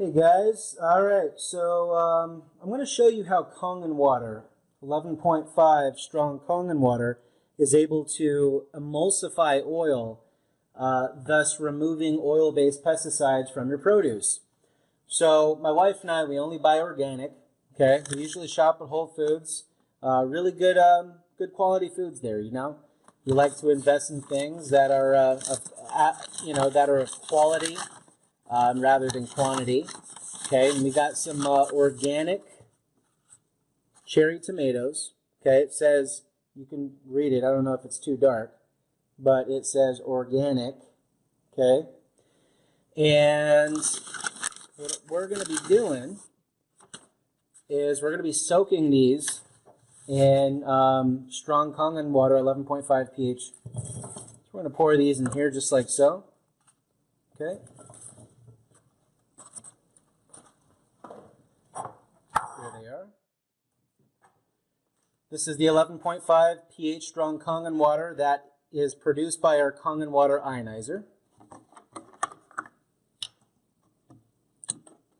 Hey guys, alright, so I'm going to show you how Kangen water, 11.5 strong Kangen water, is able to emulsify oil, thus removing oil-based pesticides from your produce. So my wife and I, we only buy organic, okay? We usually shop at Whole Foods, really good quality foods there, you know? We like to invest in things that are, that are of quality, rather than quantity. Okay, and we got some organic cherry tomatoes. Okay, it says, you can read it, I don't know if it's too dark, but it says organic. Okay, and what we're going to be doing is we're going to be soaking these in strong Kangen water, 11.5 pH. So we're going to pour these in here just like so. Okay. There they are. This is the 11.5 pH strong Kangen water that is produced by our Kangen water ionizer.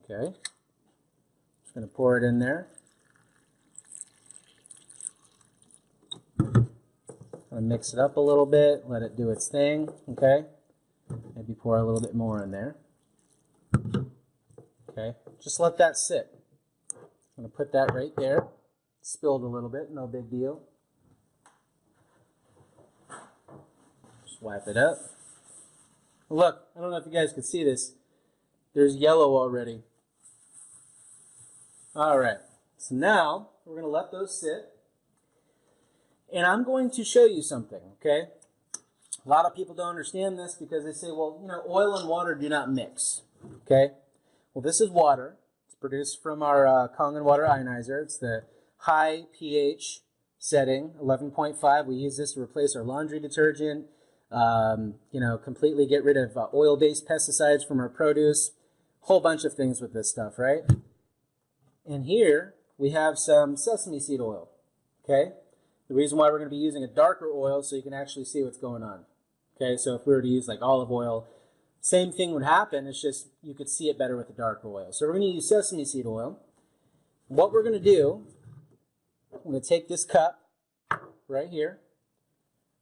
Okay. Just going to pour it in there. Going to mix it up a little bit, let it do its thing. Okay. Maybe pour a little bit more in there. Okay. Just let that sit. I'm going to put that right there. Spilled a little bit, no big deal. Just wipe it up. Look, I don't know if you guys can see this. There's yellow already. Alright, so now we're going to let those sit. And I'm going to show you something, okay? A lot of people don't understand this because they say, well, you know, oil and water do not mix, okay? Well, this is water. Produced from our Kangen water ionizer. It's the high pH setting, 11.5. We use this to replace our laundry detergent, completely get rid of oil-based pesticides from our produce, whole bunch of things with this stuff, right? And here we have some sesame seed oil, okay? The reason why we're going to be using a darker oil so you can actually see what's going on, okay? So if we were to use like olive oil, same thing would happen, it's just you could see it better with the darker oil. So we're going to use sesame seed oil. What we're going to do, I'm going to take this cup right here,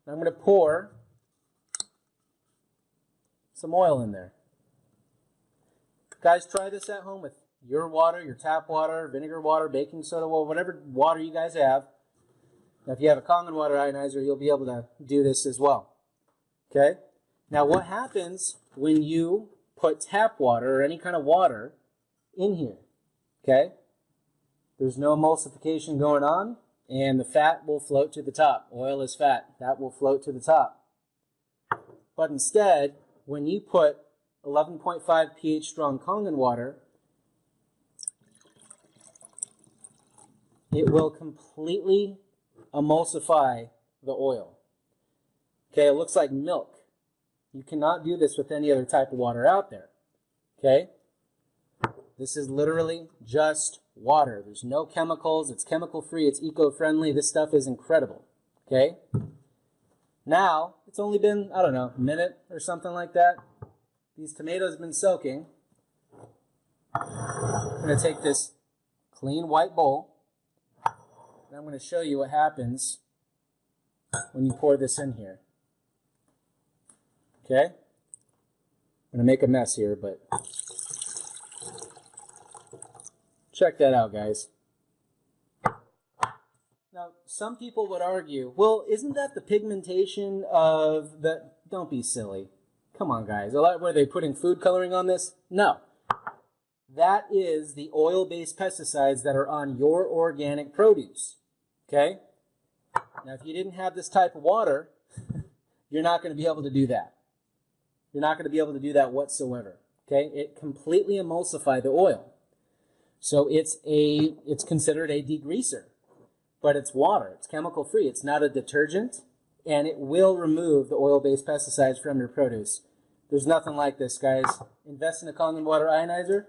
and I'm going to pour some oil in there. Guys, try this at home with your water, your tap water, vinegar water, baking soda, well, whatever water you guys have. Now, if you have a Kangen water ionizer, you'll be able to do this as well. Okay? Now, what happens when you put tap water or any kind of water in here? Okay? There's no emulsification going on, and the fat will float to the top. Oil is fat. That will float to the top. But instead, when you put 11.5 pH strong Kangen water, it will completely emulsify the oil. Okay, it looks like milk. You cannot do this with any other type of water out there. Okay? This is literally just water. There's no chemicals. It's chemical free. It's eco-friendly. This stuff is incredible. Okay? Now, it's only been, I don't know, a minute or something like that. These tomatoes have been soaking. I'm going to take this clean white bowl, and I'm going to show you what happens when you pour this in here. Okay? I'm going to make a mess here, but check that out, guys. Now, some people would argue, well, isn't that the pigmentation of the... Don't be silly. Come on, guys. Were they putting food coloring on this? No. That is the oil-based pesticides that are on your organic produce. Okay? Now, if you didn't have this type of water, you're not going to be able to do that. You're not going to be able to do that whatsoever. Okay? It completely emulsifies the oil. So it's considered a degreaser. But it's water. It's chemical free. It's not a detergent. And it will remove the oil-based pesticides from your produce. There's nothing like this, guys. Invest in a Kangen water ionizer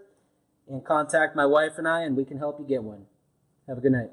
and contact my wife and I, and we can help you get one. Have a good night.